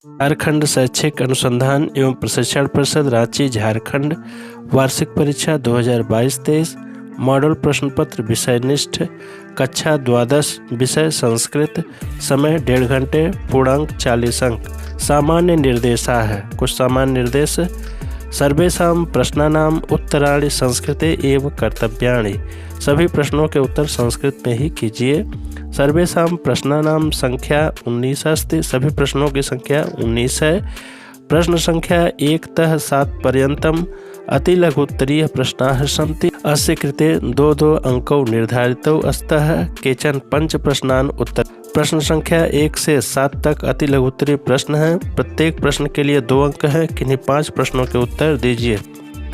झारखंड शैक्षिक अनुसंधान एवं प्रशिक्षण परिषद रांची झारखंड वार्षिक परीक्षा 2022-23 मॉडल प्रश्न पत्र विषयनिष्ठ कक्षा द्वादश विषय संस्कृत समय 1.5 घंटे पूर्णांक 40 अंक। सामान्य निर्देशाः कुछ सामान्य निर्देश। सर्वेषां प्रश्नानाम उत्तराणि संस्कृते एव कर्तव्यानि। सभी प्रश्नों के उत्तर संस्कृत में ही कीजिए। सर्वेषां प्रश्नानाम संख्या 19 अस्ति। सभी प्रश्नों की संख्या 19 है। प्रश्न संख्या 1 तः 7 पर्यन्तम अतिलघुत्तरीय प्रश्नाः सन्ति। अस्य कृते 2 अंकौ निर्धारितौ स्तः। केचन 5 प्रश्नान् उत्तर। प्रश्न संख्या 1 से 7 तक अति लघुत्तरीय प्रश्न है। प्रत्येक प्रश्न के लिए 2 अंक है। किन्हीं 5 प्रश्नों के उत्तर दीजिए।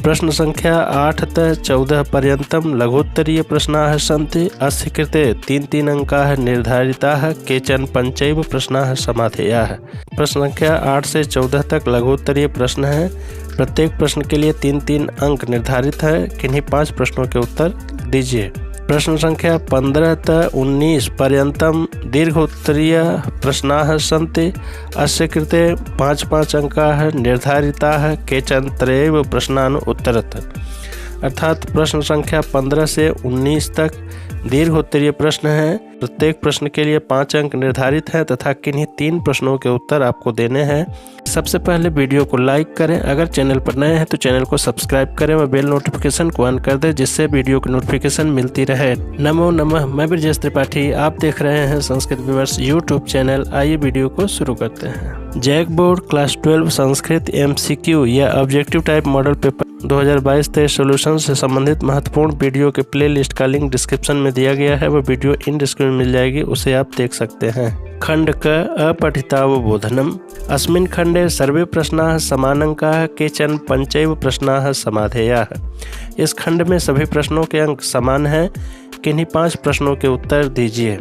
प्रश्न संख्या 8 तः 14 पर्यन्तम लघुत्तरीय प्रश्नाः सन्ति। अस्य कृते 3 अंकाः निर्धारिताः। केचन 5 प्रश्नाः समाधेयाः। प्रश्न संख्या 8 से 14 तक लघुत्तरीय प्रश्न है। प्रत्येक प्रश्न के लिए 3 अंक निर्धारित है। किन्हीं 5 प्रश्नों के उत्तर दीजिए। प्रश्न संख्या 15 तः 19 पर्यन्तम दीर्घोत्तरीय प्रश्नाः सन्ति। अस्य कृते 5 अंकाः निर्धारिताः। केचन 3 प्रश्नान् उत्तरत्। अर्थात प्रश्न संख्या 15 से 19 तक दीर्घोत्तरीय प्रश्न है। प्रत्येक प्रश्न के लिए 5 अंक निर्धारित हैं तथा किन्हीं 3 प्रश्नों के उत्तर आपको देने हैं। सबसे पहले वीडियो को लाइक करें। अगर चैनल पर नए हैं तो चैनल को सब्सक्राइब करें व बेल नोटिफिकेशन को ऑन कर दें, जिससे वीडियो की नोटिफिकेशन मिलती रहे। नमो नमः। मैं ब्रजेश त्रिपाठी। आप देख रहे हैं संस्कृत विवर्स यूट्यूब चैनल। आइए वीडियो को शुरू करते हैं। JAC board class 12 Sanskrit MCQ या objective type model paper 2022-23 solution से संबंधित महत्वपूर्ण वीडियो के प्ले लिस्ट का लिंक डिस्क्रिप्शन में दिया गया है। वह वीडियो इन डिस्क्रिप्शन में मिल जाएगी, उसे आप देख सकते हैं। खंड क अपठितावबोधनम्। अस्मिन् खंडे सर्वे प्रश्नाः समानांकाः। केचन 5 प्रश्नाः समाधेयाः। इस खंड में सभी प्रश्नों के अंक समान हैं। किन्हीं 5 प्रश्नों के उत्तर दीजिए।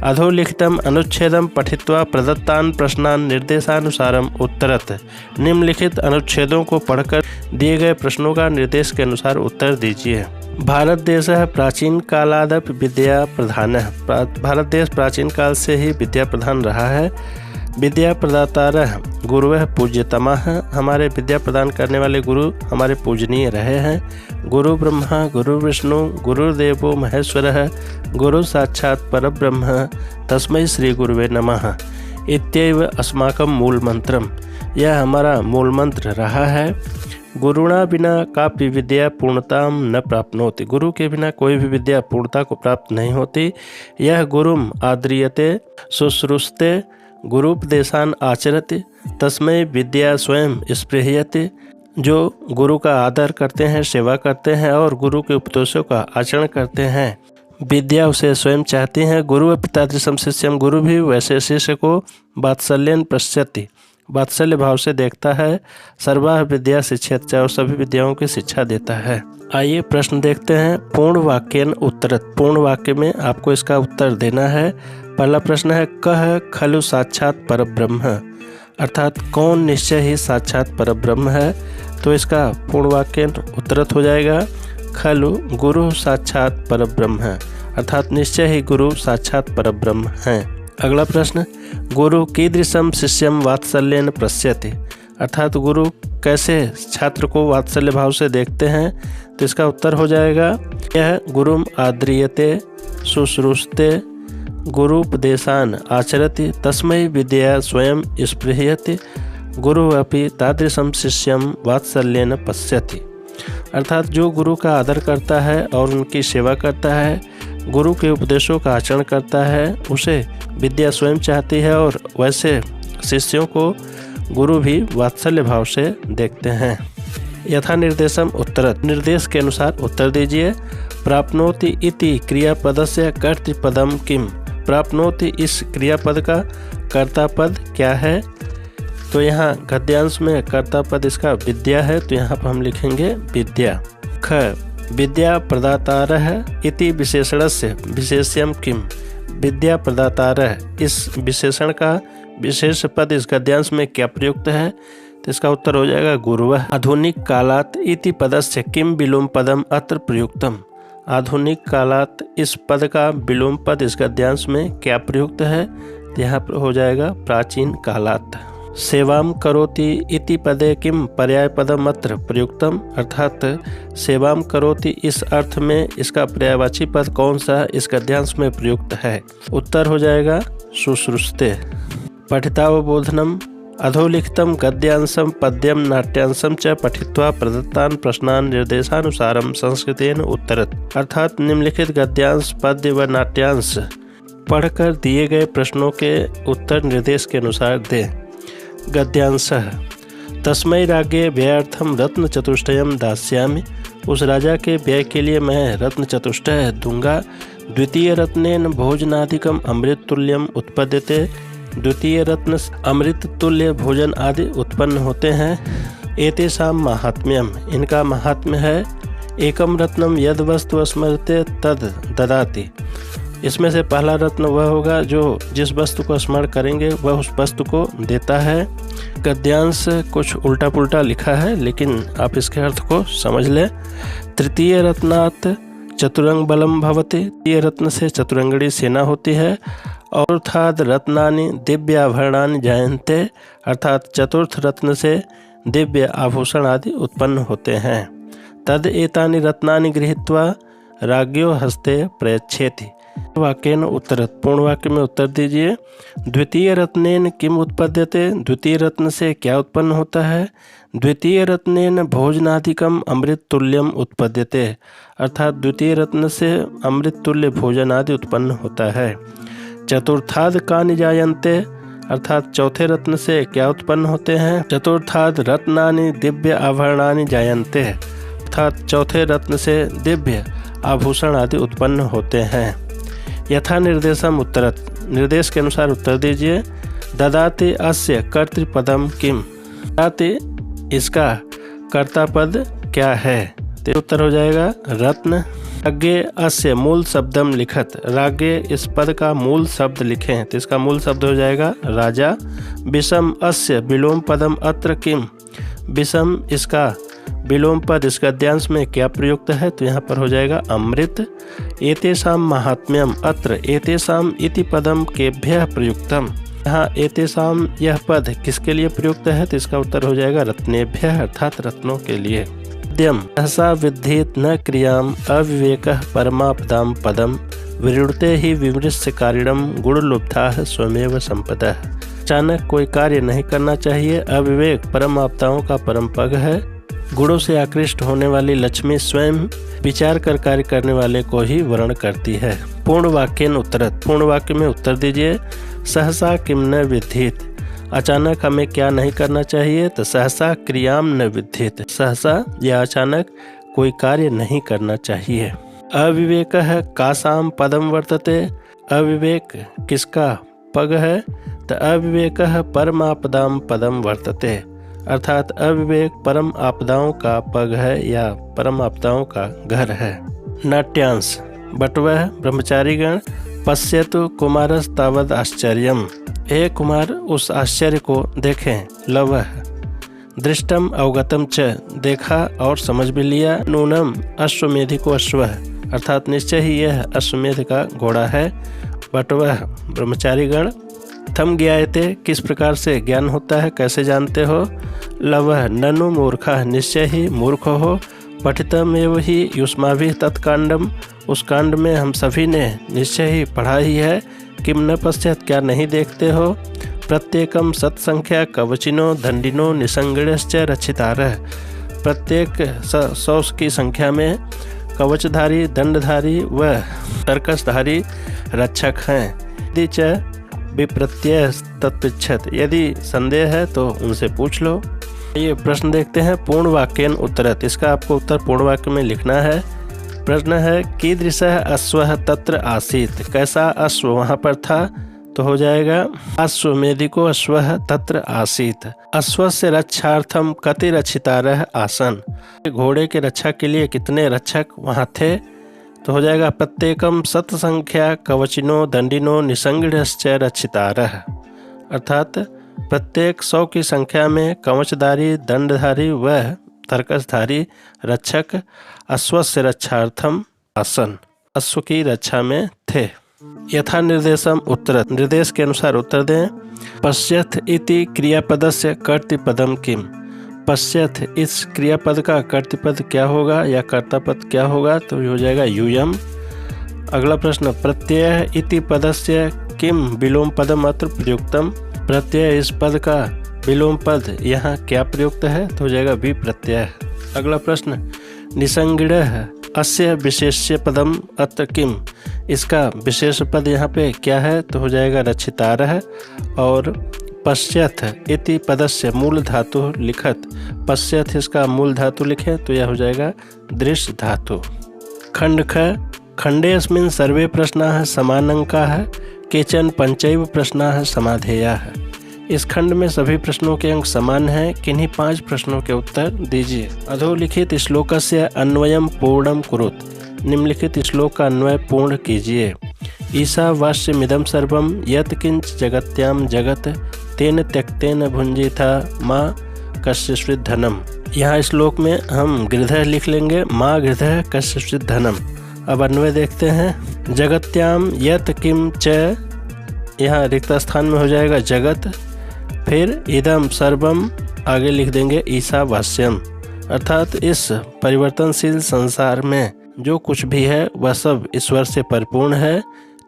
अधोलिखितम् अनुच्छेदं पठित्वा प्रदत्तान् प्रश्नान् निर्देशानुसारम् उत्तरत्। निम्नलिखित अनुच्छेदों को पढ़कर दिए गए प्रश्नों का निर्देश के अनुसार उत्तर दीजिए। भारत देश प्राचीन कालादपि विद्या प्रधानः। भारत देश प्राचीन काल से ही विद्या प्रधान रहा है। विद्या प्रदातारः गुरुवः पूज्यतमः। हमारे विद्या प्रदान करने वाले गुरु हमारे पूजनीय रहे हैं। गुरु ब्रह्मा गुरु विष्णु गुरुदेवो महेश्वरः गुरु साक्षात् परब्रह्म तस्मै श्री गुरुवे नमः इत्येव अस्माकं मूल मंत्रम। यह हमारा मूल मंत्र रहा है। गुरुणा बिना कापि विद्या पूर्णताम न प्राप्नोति। गुरु के बिना कोई भी विद्या पूर्णता को प्राप्त नहीं होती। यह गुरुम आद्रियते शुश्रूषते गुरुपदेशान आचरति तस्मै विद्या स्वयं स्पृहयति। जो गुरु का आदर करते हैं, सेवा करते हैं और गुरु के उपदेशों का आचरण करते हैं, विद्या उसे स्वयं चाहती हैं। गुरु पितादृशम शिष्यम। गुरु भी वैसे शिष्य को वात्सल्यन पश्यति, वात्सल्य भाव से देखता है। सर्वाः विद्या शिक्षयति, और सभी विद्याओं की शिक्षा देता है। आइए प्रश्न देखते हैं। पूर्ण वाक्यन उत्तरत्। पूर्ण वाक्य में आपको इसका उत्तर देना है। पहला प्रश्न है कह खलु साक्षात परब्रह्म। अर्थात कौन निश्चय ही साक्षात परब्रह्म है। तो इसका पूर्ण वाक्य उत्तरत हो जाएगा खलु गुरु साक्षात परब्रह्म है। अर्थात निश्चय ही गुरु साक्षात परब्रह्म है। अगला प्रश्न गुरु कीदृशम शिष्यम वात्सल्येन पश्यति। अर्थात गुरु कैसे छात्र को वात्सल्य भाव से देखते हैं। तो इसका उत्तर हो जाएगा यह गुरुम आद्रियते शुश्रूषते गुरुपदेशान आचरति तस्मै विद्या स्वयं स्पृहयति गुरु अपि तादृशम शिष्यम वात्सल्येन पश्यति। अर्थात जो गुरु का आदर करता है और उनकी सेवा करता है, गुरु के उपदेशों का आचरण करता है, उसे विद्या स्वयं चाहती है और वैसे शिष्यों को गुरु भी वात्सल्य भाव से देखते हैं। यथा निर्देशम उत्तरत्। निर्देश के अनुसार उत्तर दीजिए। प्राप्नोति इति क्रियापदस्य कर्तृपदम किम। प्राप्नोति इस क्रियापद का कर्तापद क्या है। तो यहाँ गद्यांश में कर्तापद इसका विद्या है, तो यहाँ पर हम लिखेंगे विद्या। ख विद्या प्रदातारः इति विशेषणस्य विशेष्यम किम। विद्या प्रदातारः इस विशेषण का विशेष पद इस गद्यांश में क्या प्रयुक्त है। तो इसका उत्तर हो जाएगा गुरुवः। आधुनिक कालात् इति पदस्य किम विलोम पदम अत्र प्रयुक्तम। आधुनिक कालात इस पद का विलोम पद इस गद्यांश में क्या प्रयुक्त है। तो यहाँ पर हो जाएगा प्राचीन कालात। सेवाम करोति इति पदे किम पर्यायपदम अत्र प्रयुक्तम, अर्थात सेवाम करोति इस अर्थ में इसका पर्यायवाची पद कौन सा इस गद्यांश में प्रयुक्त है। उत्तर हो जाएगा शुश्रूषते। पठितावबोधनम अधोलिखितं गद्यांशं पद्यं नाट्यांशं च पठित्वा प्रदत्तान् प्रश्नान् निर्देशानुसारं संस्कृतेन उत्तरत, अर्थात निम्नलिखित गद्यांश पद्य व नाट्यांश पढ़कर दिए गए प्रश्नों के उत्तर निर्देश के अनुसार दें। गद्यांशः तस्मै राज्ञे व्ययार्थं रत्न चतुष्टयं दास्यामि, उस राजा के व्यय के लिए मैं रत्न चतुष्टय दूंगा। द्वितीय रत्नेन भोजनादिकम अमृत तुल्यम उत्पद्यते, द्वितीय रत्न अमृत तुल्य भोजन आदि उत्पन्न होते हैं। एतेषां माहात्म्यम, इनका महात्म्य है। एकम रत्नम यद वस्तु स्मरते तद ददाति, इसमें से पहला रत्न वह होगा जो जिस वस्तु को स्मरण करेंगे वह उस वस्तु को देता है। गद्यांश कुछ उल्टा पुल्टा लिखा है लेकिन आप इसके अर्थ को समझ लें। तृतीय रत्नात् चतुरंग बलम भवति, तृतीय रत्न से चतुरंगड़ी सेना होती है। और अर्थात रत्नानि दिव्य आभरणानि जायन्ते, अर्थात चतुर्थ रत्न से दिव्य आभूषण आदि उत्पन्न होते हैं। तद एतानि रत्नानि गृहीत्वा राज्ञो हस्ते प्रयच्छेति। वाक्येन उत्तरत, पूर्ण वाक्य में उत्तर दीजिए। द्वितीय रत्नेन किम उत्पद्यते, द्वितीय रत्न से क्या उत्पन्न होता है। द्वितीय रत्नेन भोजनादिकम अमृत तुल्यम उत्पद्यते, अर्थात द्वितीय रत्न से अमृत तुल्य भोजन आदि उत्पन्न होता है। चतुर्थाद कानि जायन्ते, अर्थात चौथे रत्न से क्या उत्पन्न होते हैं। चतुर्थाद रत्नानि दिव्य आभरणानि जायन्ते, अर्थात चौथे रत्न से दिव्य आभूषण आदि उत्पन्न होते हैं। यथा निर्देशम उत्तरत, निर्देश के अनुसार उत्तर दीजिए। ददाति अस्य कर्तृपदम किम, ददाति इसका कर्ता पद क्या है। तो उत्तर हो जाएगा रत्न। राज्ञे अस्य मूल शब्दम लिखत, राज्ञे इस पद का मूल शब्द लिखें, तो इसका मूल शब्द हो जाएगा राजा। विषम अस्य विलोम पदम अत्र किम, विषम इसका विलोम पद इस गद्यांश में क्या प्रयुक्त है, तो यहाँ पर हो जाएगा अमृत। एतेषाम महात्म्यम अत्र एतेषाम इति पदम केभ्यः प्रयुक्तम, यहाँ एतेषाम यह पद किसके लिए प्रयुक्त है, तो इसका उत्तर हो जाएगा रत्नेभ्यः, अर्थात रत्नों के लिए। पद्यम सहसा विद्धेत न क्रियाम अविवेकः परमापदाम पदम, विरुणते ही विमृश्य कारिणम गुणलुब्धाः स्वमेव संपदः, अचानक कोई कार्य नहीं करना चाहिए। अविवेक परम आपदाओं का परम पग है। गुणों से आकृष्ट होने वाली लक्ष्मी स्वयं विचार कर कार्य करने वाले को ही वर्ण करती है। पूर्ण वाक्येन उत्तरत, पूर्ण वाक्य में उत्तर दीजिए। सहसा किम न विद्धित, अचानक हमें क्या नहीं करना चाहिए, तो सहसा क्रियाम न विद्धित, सहसा या अचानक कोई कार्य नहीं करना चाहिए। अविवेकः कासाम पदम वर्तते, अविवेक किसका पग है, तो अविवेकः परमापदाम पदम वर्तते, अर्थात अविवेक परम आपदाओं का पग है या परम आपदाओं का घर है। नाट्यांश बटवः ब्रह्मचारीगण पश्यतु कुमारस तावद आश्चर्यम, हे कुमार उस आश्चर्य को देखें। लवः दृष्टम अवगतम च, देखा और समझ भी लिया। नूनम अश्वमेधिको अश्वः, अर्थात निश्चय ही यह अश्वमेध का घोड़ा है। बटवः ब्रह्मचारीगण थम ज्ञायते, किस प्रकार से ज्ञान होता है, कैसे जानते हो। लवः ननु मूर्खः, निश्चय ही मूर्ख हो। पठितम एवं ही युष्माभिः तत्कांडम, उस कांड में हम सभी ने निश्चय ही पढ़ा ही है। किम न पश्चात, क्या नहीं देखते हो। प्रत्येकम सत्संख्या कवचिनो दंडिनो निसंगणश्च रक्षितारः, प्रत्येक 100 की संख्या में कवचधारी दंडधारी व तर्कसधारी रक्षक हैं। यदि च विप्रत्यय तत्पृच्छत, यदि संदेह है तो उनसे पूछ लो। ये प्रश्न देखते हैं। पूर्ण वाक्येन उत्तरत, इसका आपको उत्तर पूर्ण वाक्य में लिखना है। प्रश्न है कीदृशः अश्वः तत्र आसीत्, कैसा अश्व वहाँ पर था, तो हो जाएगा अश्वमेधिको अश्वः तत्र आसीत्। अश्वस्य रक्षार्थम कति रक्षितारः आसन, घोड़े के रक्षा के लिए कितने रक्षक वहाँ थे, तो हो जाएगा प्रत्येकम सत्संख्या कवचिनो दंडिनो निसंगणश्च रक्षितारः, अर्थात प्रत्येक 100 की संख्या में कवचधारी दंडधारी व तर्कसधारी रक्षक अश्वस्य रक्षार्थम आसन, अश्व की रक्षा में थे। यथा निर्देशम उत्तर, निर्देश के अनुसार उत्तर दें। पश्यथ इति क्रियापदस्य कर्तृपदम किम, पश्यथ इस क्रियापद का कर्तृपद क्या होगा या कर्तापद क्या होगा, तो ये हो जाएगा यूयम। अगला प्रश्न, प्रत्यय इति पदस्य किम विलोम पदम अत्र प्रयुक्तम, प्रत्यय इस पद का विलोम पद यहाँ क्या प्रयुक्त है, तो हो जाएगा भी प्रत्यय। अगला प्रश्न, निसंज्ञः अस्य विशेष्य पदम अत्र किम, इसका विशेष पद यहाँ पे क्या है, तो हो जाएगा रक्षितारः। और पश्यथ इति पदस्य मूल धातु लिखत, पश्यथ इसका मूल धातु लिखे तो यह हो जाएगा दृश्य धातु। खंड ख, खंडेऽस्मिन् सर्वे प्रश्नाः समानांकाः केचन पंचैव प्रश्नाः समाधेयाः, इस खंड में सभी प्रश्नों के अंक समान हैं, किन्हीं 5 प्रश्नों के उत्तर दीजिए। अधोलिखित श्लोकस्य अन्वयम पूर्णम कुरुत, निम्नलिखित श्लोक का अन्वय पूर्ण कीजिए। ईशावास्यमिदं सर्वं यत् किंच जगत्याम जगत तेन त्यक्तेन भुंजिथा माँ कस्यचित् धनम, यहाँ श्लोक में हम गृधः लिख लेंगे, माँ गृधः कस्यचित् धनम। अब अन्वय देखते हैं। जगत्याम यत् किम च, यहाँ रिक्त स्थान में हो जाएगा जगत, फिर इदम सर्वम आगे लिख देंगे ईशावास्यम, अर्थात इस परिवर्तनशील संसार में जो कुछ भी है वह सब ईश्वर से परिपूर्ण है।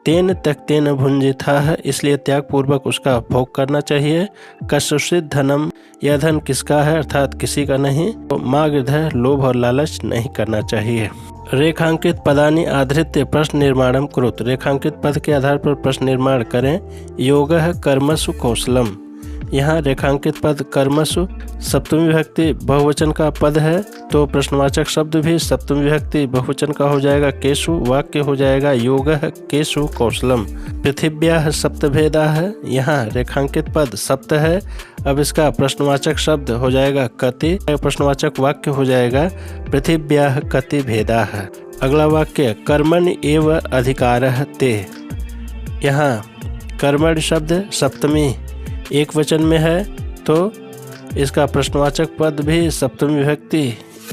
तेन त्यक्तेन भुंजिथा है, इसलिए त्याग पूर्वक उसका भोग करना चाहिए। कस्यचित् धनम, यह धन किसका है, अर्थात किसी का नहीं। तो माँ गृधः, लोभ और लालच नहीं करना चाहिए। रेखांकित पदानि आधृत्य प्रश्न निर्माणम कुरुत, रेखांकित पद के आधार पर प्रश्न निर्माण करें। योगः कर्मसु कौशलम, यहाँ रेखांकित पद कर्मसु सप्तमी विभक्ति बहुवचन का पद है, तो प्रश्नवाचक शब्द भी सप्तमी विभक्ति बहुवचन का हो जाएगा केशु। वाक्य हो जाएगा योगः केशु कौशलम। पृथिव्याः सप्तभेदाः, यहाँ रेखांकित पद सप्त है, अब इसका प्रश्नवाचक शब्द हो जाएगा कति, प्रश्नवाचक वाक्य हो जाएगा पृथिव्याः कति भेदाः। अगला वाक्य, कर्मणि एव अधिकारः ते, यहाँ कर्मणि शब्द सप्तमी एक वचन में है, तो इसका प्रश्नवाचक पद भी सप्तमी विभक्ति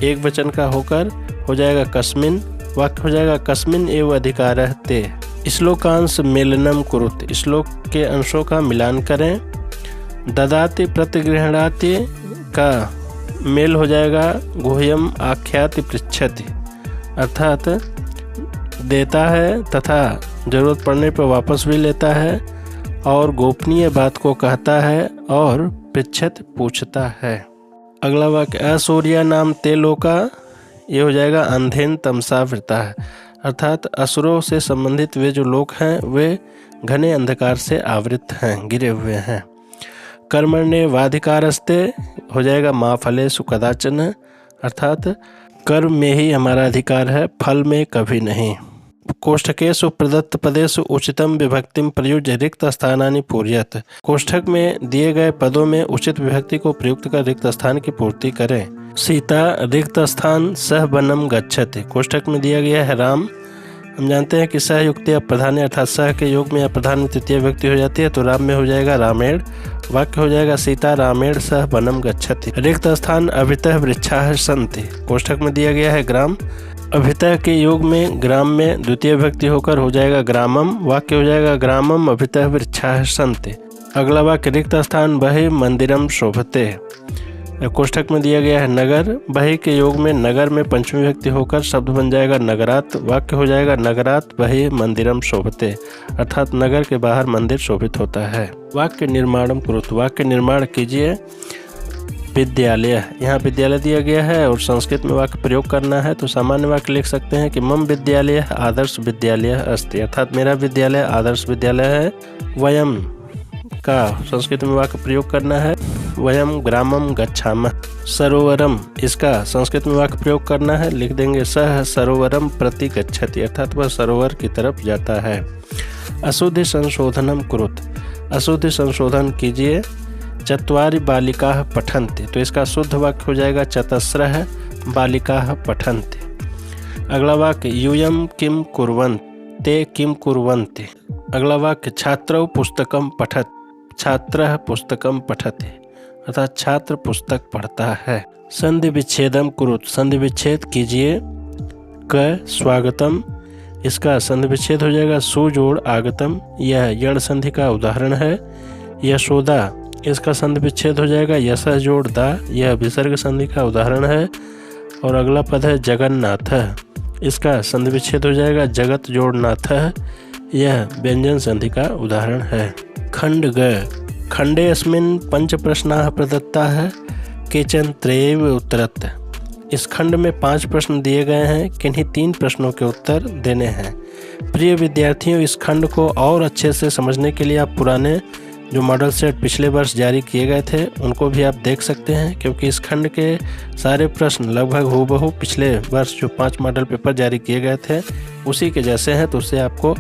एक वचन का होकर हो जाएगा कस्मिन। वाक्य हो जाएगा कस्मिन एव अधिकारः ते। श्लोकांश मेलनम कुरुत, श्लोक के अंशों का मिलान करें। ददाति प्रतिगृह्णाति का मेल हो जाएगा गुह्यम आख्याति पृच्छति, अर्थात देता है तथा जरूरत पड़ने पर वापस भी लेता है, और गोपनीय बात को कहता है और पृच्छत पूछता है। अगला वाक्य, असूर्या नाम ते लोका, ये हो जाएगा अंधेन तमसा वृता है, अर्थात असुरों से संबंधित वे जो लोग हैं वे घने अंधकार से आवृत हैं, गिरे हुए हैं। कर्मण्ये वाधिकारस्ते हो जाएगा माँ फलेषु कदाचन, अर्थात कर्म में ही हमारा अधिकार है, फल में कभी नहीं। कोष्ठकेषु प्रदत्त पदेषु उचितम विभक्तिम प्रयुज्य रिक्त स्थानानि पूर्यत, कोष्ठक में दिए गए पदों में उचित विभक्ति को प्रयुक्त कर रिक्त स्थान की पूर्ति करें। सीता रिक्त स्थान सह वनम गच्छति, कोष्ठक में दिया गया है राम, हम जानते हैं कि सह युक्ति अप्रधान अर्थात सह के योग में अप्रधान में तृतीय व्यक्ति हो जाती है, तो राम में हो जाएगा रामेण। वाक्य हो जाएगा सीता रामेण सह वनम गच्छति। रिक्त स्थान अभितः वृक्षाः सन्ति, कोष्ठक में दिया गया है ग्राम, अभितः के योग में ग्राम में द्वितीय विभक्ति होकर हो जाएगा ग्रामम। वाक्य हो जाएगा ग्रामम अभितः वृक्षाः सन्ति। अगला वाक्य, रिक्त स्थान बहि मंदिरम शोभते, कोष्ठक में दिया गया है नगर, बहि के योग में नगर में पंचमी विभक्ति होकर शब्द बन जाएगा नगरात। वाक्य हो जाएगा नगरात बहि मंदिरम शोभते, अर्थात नगर के बाहर मंदिर शोभित होता है। वाक्य निर्माणम कुरुत, वाक्य निर्माण कीजिए। विद्यालय, यहाँ विद्यालय दिया गया है और संस्कृत में वाक्य प्रयोग करना है, तो सामान्य वाक्य लिख सकते हैं कि मम विद्यालय आदर्श विद्यालय अस्ति, अर्थात मेरा विद्यालय आदर्श विद्यालय है। वयम का संस्कृत में वाक्य प्रयोग करना है, वयम ग्रामम गच्छामः। सरोवरम, इसका संस्कृत में वाक्य प्रयोग करना है, लिख देंगे सह सरोवरम प्रति गच्छति, अर्थात वह सरोवर की तरफ जाता है। अशुद्धि संशोधनम कुरुत, अशुद्धि संशोधन कीजिए। चत्वारि बालिकाः पठन्ति, तो इसका शुद्ध वाक्य हो जाएगा चतस्रः बालिकाः पठन्ति। अगला वाक्य, यूयं किं कुर्वन्ति ते किं कुर्वन्ति। अगला वाक्य, छात्रौ पुस्तकं पठत्, छात्रः पुस्तकं पठति, अर्थात छात्र पुस्तक पढ़ता है। संधि विच्छेदम कुरुत, संधि विच्छेद कीजिए। क स्वागतम इसका संधि विच्छेद हो जाएगा सु जोड़ आगतम, यह यण संधि का उदाहरण है। यशोदा, इसका संधि विच्छेद हो जाएगा यश जोड़ दा, यह विसर्ग संधि का उदाहरण है। और अगला पद है जगन्नाथ, इसका संधि विच्छेद हो जाएगा जगत जोड़ नाथ, यह व्यंजन संधि का उदाहरण है। खंड ग, खंडे अस्मिन् पंच प्रश्नाः प्रदत्ताः केचन त्रयैव उत्तरत्। इस खंड में 5 प्रश्न दिए गए हैं, किन्हीं 3 प्रश्नों के उत्तर देने हैं। प्रिय विद्यार्थियों, इस खंड को और अच्छे से समझने के लिए आप पुराने जो मॉडल सेट पिछले वर्ष जारी किए गए थे उनको भी आप देख सकते हैं, क्योंकि इस खंड के सारे प्रश्न लगभग हूबहू पिछले वर्ष जो 5 मॉडल पेपर जारी किए गए थे उसी के जैसे हैं। तो उससे आपको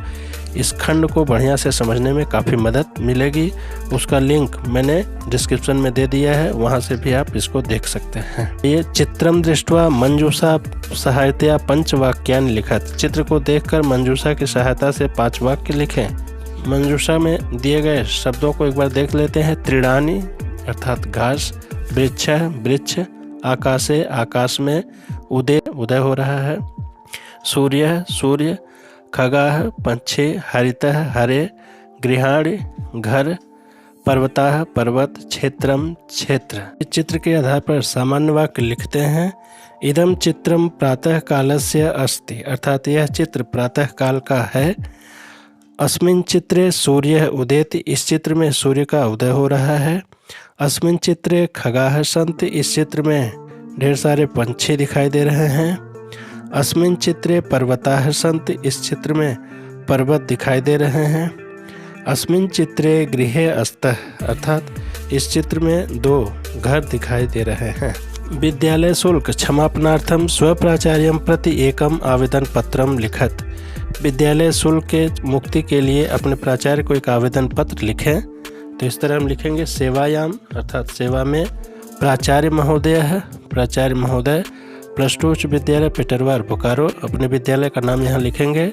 इस खंड को बढ़िया से समझने में काफ़ी मदद मिलेगी। उसका लिंक मैंने डिस्क्रिप्शन में दे दिया है, वहाँ से भी आप इसको देख सकते हैं। ये चित्रम दृष्ट्वा मंजूषा सहायतया 5 वाक्यानि लिखत। चित्र को देखकर मंजूषा की सहायता से 5 वाक्य लिखें। मंजूषा में दिए गए शब्दों को एक बार देख लेते हैं। त्रिणानि अर्थात घास, वृक्ष वृक्ष, आकाशे आकाश में, उदय उदय हो रहा है, सूर्य सूर्य, खगाः पंछी, हरितः हरे, गृहाणि घर, पर्वताः पर्वत, क्षेत्रम क्षेत्र। इस चित्र के आधार पर सामान्य वाक्य लिखते हैं। इदं चित्रम प्रातः कालस्य अस्ति, अर्थात यह चित्र प्रातः काल का है। अस्मिन् चित्रे सूर्य उदेति, इस चित्र में सूर्य का उदय हो रहा है। अस्मिन् चित्रे खगाः सन्ति, इस चित्र में ढेर सारे पंछी दिखाई दे रहे हैं। अस्मिन् चित्रे पर्वताः सन्ति, इस चित्र में पर्वत दिखाई दे रहे हैं। अस्मिन् चित्रे गृहे अस्तः, अर्थात इस चित्र में 2 घर दिखाई दे रहे हैं। विद्यालय शुल्क क्षमापनार्थम स्वप्राचार्यं प्रति एकम आवेदन पत्रम लिखत। विद्यालय शुल्क के मुक्ति के लिए अपने प्राचार्य को एक आवेदन पत्र लिखें। तो इस तरह हम लिखेंगे सेवायाम, अर्थात सेवा में, प्राचार्य महोदय है, प्राचार्य महोदय, +2 उच्च विद्यालय पेटरवार बोकारो, अपने विद्यालय का नाम यहाँ लिखेंगे।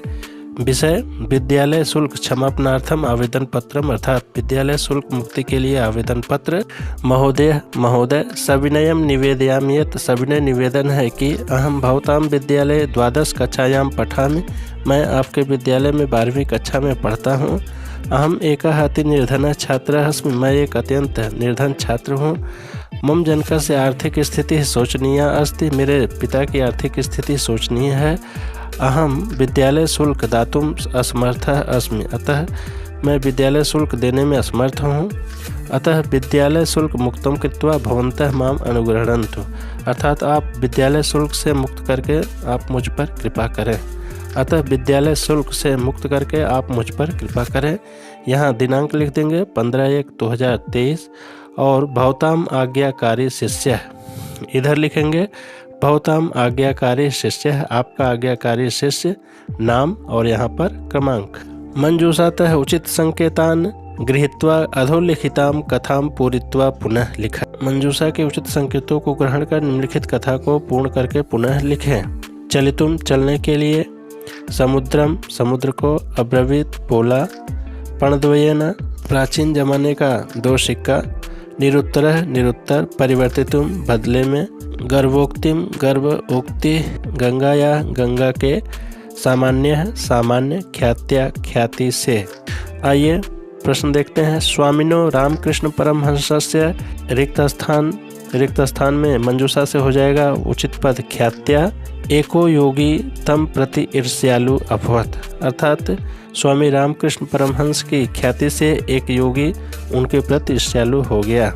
विषय विद्यालय शुल्क क्षमापनार्थम आवेदन पत्रम, अर्थात विद्यालय शुल्क मुक्ति के लिए आवेदन पत्र। महोदय महोदय सविनयम निवेदयामि यत्, सविनय निवेदन है कि अहम भवताम विद्यालय 12 कक्षायां पठामि, मैं आपके विद्यालय में 12वीं कक्षा में पढ़ता हूँ। अहम एकः अति निर्धनः छात्रः अस्मि, मैं एक अत्यंत निर्धन छात्र हूँ। मम जनकस्य आर्थिक स्थिति शोचनीया अस्ति, मेरे पिता की आर्थिक स्थिति शोचनीय है। अहम विद्यालय शुल्क दातुम असमर्थः अस्मि, अतः मैं विद्यालय शुल्क देने में असमर्थ हूँ। अतः विद्यालय शुल्क मुक्तम कृत्वा भवन्तः माम अनुगृह्णन्तु, अर्थात आप विद्यालय शुल्क से मुक्त करके आप मुझ पर कृपा करें। अतः विद्यालय शुल्क से मुक्त करके आप मुझ पर कृपा करें। यहाँ दिनांक लिख देंगे 15/1/2023 और भवताम आज्ञाकारी शिष्य, इधर लिखेंगे भवताम आज्ञाकारी शिष्य, आपका आज्ञाकारी शिष्य, नाम और यहाँ पर क्रमांक। मंजूषातः उचित संकेतान गृहीत्वा अधोलिखिताम कथाम पूरित्वा पुनः लिखा। मंजूषा के उचित संकेतों को ग्रहण कर निम्नलिखित कथा को पूर्ण करके पुनः लिखें। चलितुम चलने के लिए, समुद्रम समुद्र को, अब्रवीत बोला, पणद्वयेन प्राचीन जमाने का 2 सिक्का, निरुत्तरः निरुत्तर, परिवर्तितुम बदले में, गर्भोक्तिम गर्भ उक्ति, गंगा या गंगा के, सामान्य सामान्य, ख्यात्या ख्याति से। आइए प्रश्न देखते हैं। स्वामिनो रामकृष्ण परमहंसस्य रिक्त स्थान में मंजूषा से हो जाएगा उचित पद ख्यात्या। एको योगी तम प्रति ईर्ष्यालु अभवत, अर्थात स्वामी रामकृष्ण परमहंस की ख्याति से एक योगी उनके प्रति ईर्ष्यालु हो गया।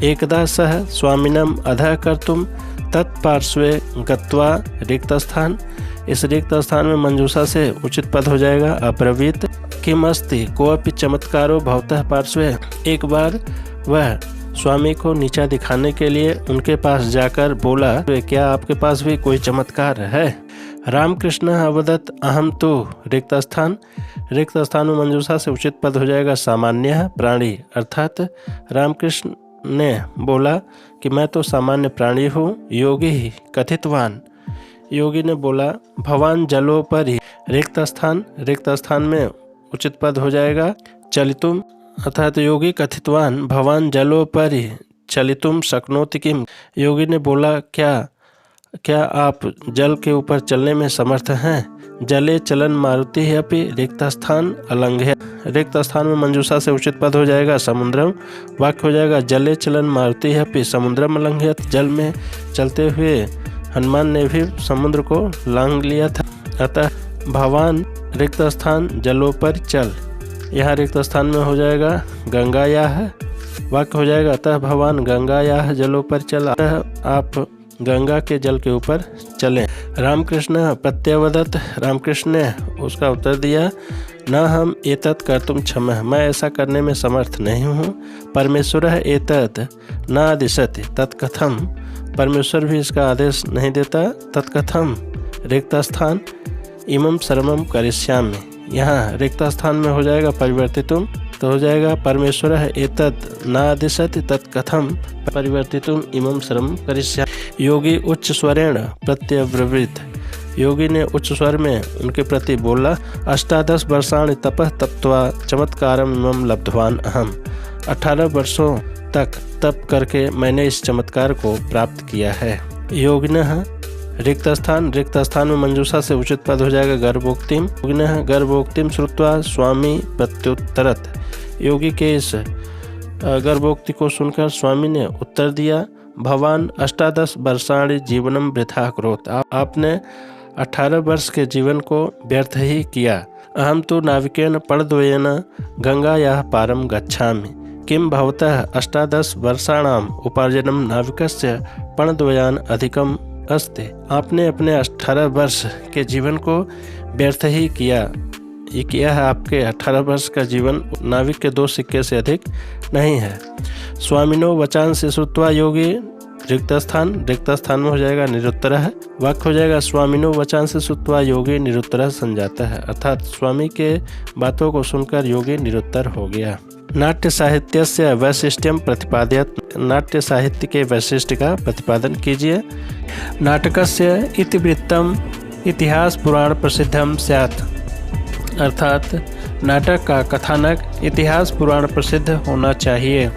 एकदा सह स्वामिनम अधः कर्तुम तत्पार्श्वे गत्वा रिक्त स्थान, इस रिक्त स्थान में मंजूषा से उचित पद हो जाएगा अब्रवीत किम अस्ति कोऽपि चमत्कारो भवतः पार्श्वे। एक बार वह स्वामी को नीचा दिखाने के लिए उनके पास जाकर बोला, क्या आपके पास भी कोई चमत्कार है। रामकृष्ण अवदत् अहम तो रिक्त स्थान में मंजूषा से उचित पद हो जाएगा सामान्य प्राणी, अर्थात रामकृष्ण ने बोला कि मैं तो सामान्य प्राणी हूँ। योगी ही कथितवान, योगी ने बोला भवान जलोपरि रिक्त स्थान में उचित पद हो जाएगा चलितुम, अर्थात योगी कथितवान भवान जलोपरि चलितुम शक्नोति किम, योगी ने बोला क्या क्या आप जल के ऊपर चलने में समर्थ हैं? जले चलन मारुति अपि रिक्त स्थान अलंघ्य। रिक्त स्थान में मंजूषा से उचित पद हो जाएगा समुद्रम। वाक्य हो जाएगा जले चलन मारुति अपि समुद्रम अलंघ्य। जल में चलते हुए हनुमान ने भी समुद्र को लांघ लिया था। अतः भवान रिक्त स्थान जलोपर चल। यहाँ रिक्त स्थान में हो जाएगा गंगायाः। वाक्य हो जाएगा अतः भगवान गंगायाः जलोपर चल। अतः आप गंगा के जल के ऊपर चलें। रामकृष्ण प्रत्यवदत्। रामकृष्ण ने उसका उत्तर दिया न हम एतत् कर्तुं क्षमः। मैं ऐसा करने में समर्थ नहीं हूँ। परमेश्वरः एतत् न आदिशति तत्कथम्। परमेश्वर भी इसका आदेश नहीं देता। तत्कथम् रिक्त स्थान इमं सर्वं करिष्यामि। यहाँ रिक्त स्थान में हो जाएगा परिवर्तितुम, तो हो जाएगा परमेश्वरः एतत् न आदिशति तत्कथम् परिवर्तितुम इमं सर्वं करिष्यामि। योगी उच्च स्वरेण प्रत्यब्रवीत। योगी ने उच्च स्वर में उनके प्रति बोला 18 वर्षाणि तपः तप्त्वा चमत्कारम इमं लब्धवान अहम्। 18 वर्षों तक तप करके मैंने इस चमत्कार को प्राप्त किया है। योगिनः रिक्त स्थान में मंजूषा से उचित पद हो जाएगा गर्भोक्तिम। योगिनः गर्भोक्तिम श्रुत्वा स्वामी प्रत्युत्तरत। योगी के इस गर्भोक्ति को सुनकर स्वामी ने उत्तर दिया भवान 18 वर्षाणि जीवनम वृथा करोत्। आपने 18 वर्ष के जीवन को व्यर्थ ही किया। अहम तो नाविकेन पणद्वयेन गंगायाः पारम गच्छामि। किम भवतः 18 वर्षाणाम उपार्जनम नाविकस्य पणद्वयान अधिकम अस्ति। आपने अपने 18 वर्ष के जीवन को व्यर्थ ही किया। ये किया है आपके 18 वर्ष का जीवन नाविक के 2 सिक्के से अधिक नहीं है। स्वामिनो वचांसि श्रुत्वा योगी रिक्त स्थान में हो जाएगा निरुत्तरः। वाक्य हो जाएगा स्वामिनो वचांसि श्रुत्वा योगी निरुत्तरः संजाता है। अर्थात स्वामी के बातों को सुनकर योगी निरुत्तर हो गया। नाट्य साहित्यस्य वैशिष्ट्यम प्रतिपादयत्। नाट्य साहित्य के वैशिष्ट का प्रतिपादन कीजिए। नाटकस्य इतिवृत्तम इतिहास पुराण प्रसिद्धम स्यात्। अर्थात नाटक का कथानक इतिहास पुराण प्रसिद्ध होना चाहिए।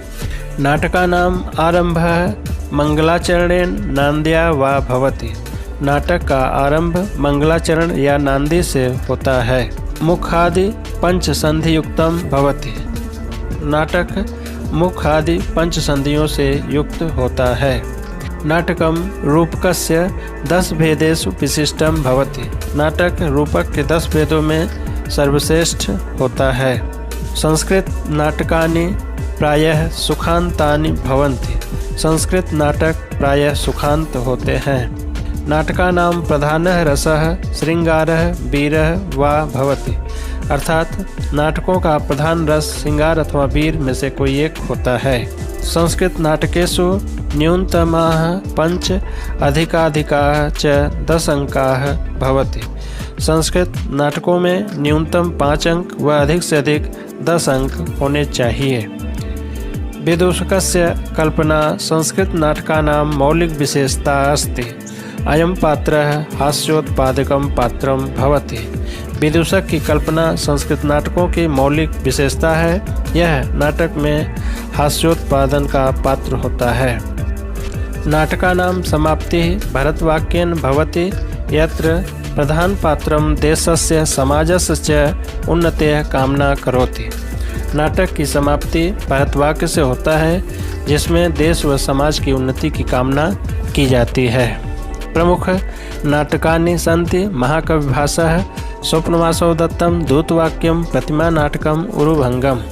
नाटकानाम आरंभः मंगलाचरणेन नांद्या वा भवति। नाटक का आरंभ मंगलाचरण या नांदी से होता है। मुखादि पंच संधियुक्तम भवति। नाटक मुख आदि पंच संधियों से युक्त होता है। नाटकम रूपकस्य 10 भेदेषु विशिष्टम भवति। नाटक रूपक के 10 भेदों में सर्वश्रेष्ठ होता है। संस्कृत नाटकानि प्रायः सुखांतानि भवन्ति। संस्कृत नाटक प्रायः सुखांत होते हैं। नाटकानां प्रधानः रसः श्रृंगारः वीरः वा भवति। अर्थात नाटकों का प्रधान रस श्रृंगार अथवा वीर में से कोई एक होता है। संस्कृत नाटकेषु न्यूनतमाः 5 अधिकाधिकाः च 10 अंकाः भवति। संस्कृत नाटकों में न्यूनतम 5 अंक व अधिक से अधिक 10 अंक होने चाहिए। विदूषकस्य कल्पना संस्कृत नाटकानां मौलिक विशेषता अस्ति। अयं पात्रः हास्योत्पादकं पात्रं भवति। विदूषक की कल्पना संस्कृत नाटकों की मौलिक विशेषता है। यह नाटक में हास्योत्पादन का पात्र होता है। नाटकानां समाप्तिः भरतवाक्येन भवति यत्र प्रधान पात्रं देशस्य समाजस्य च उन्नतेः कामना करोति। नाटक की समाप्ति भरतवाक्य से होता है जिसमें देश व समाज की उन्नति की कामना की जाती है। प्रमुख नाटकानि सन्ति महाकविभासः स्वप्नवासव दत्तम दूतवाक्यम प्रतिमा नाटकम उरुभंगम।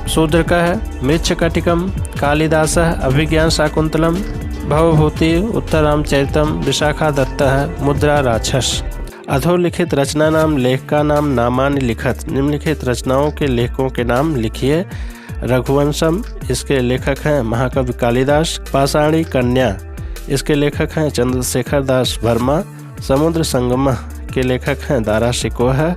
शूद्रकः मृच्छकटिकम कालिदासः अभिज्ञान शाकुंतलम भवभूति उत्तरामचरितम विशाखा दत्तः मुद्रा राक्षस। अधोलिखित रचना नाम लेखका नाम नामानि लिखत। निम्नलिखित रचनाओं के लेखकों के नाम लिखिए। रघुवंशम, इसके लेखक हैं महाकवि कालिदास। पाषाणी कन्या, इसके लेखक हैं चंद्रशेखर दास वर्मा। समुद्र संगम के लेखक हैं दारा शिकोह।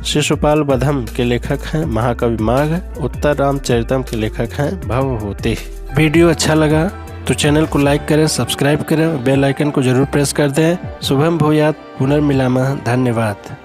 शिशुपाल वधम के लेखक हैं महाकवि माघ। उत्तर रामचरितम के लेखक हैं भवभूति। वीडियो अच्छा लगा तो चैनल को लाइक करें, सब्सक्राइब करें, बेल आइकन को जरूर प्रेस कर दें। शुभम भूयात्, पुनर्मिलामः। धन्यवाद।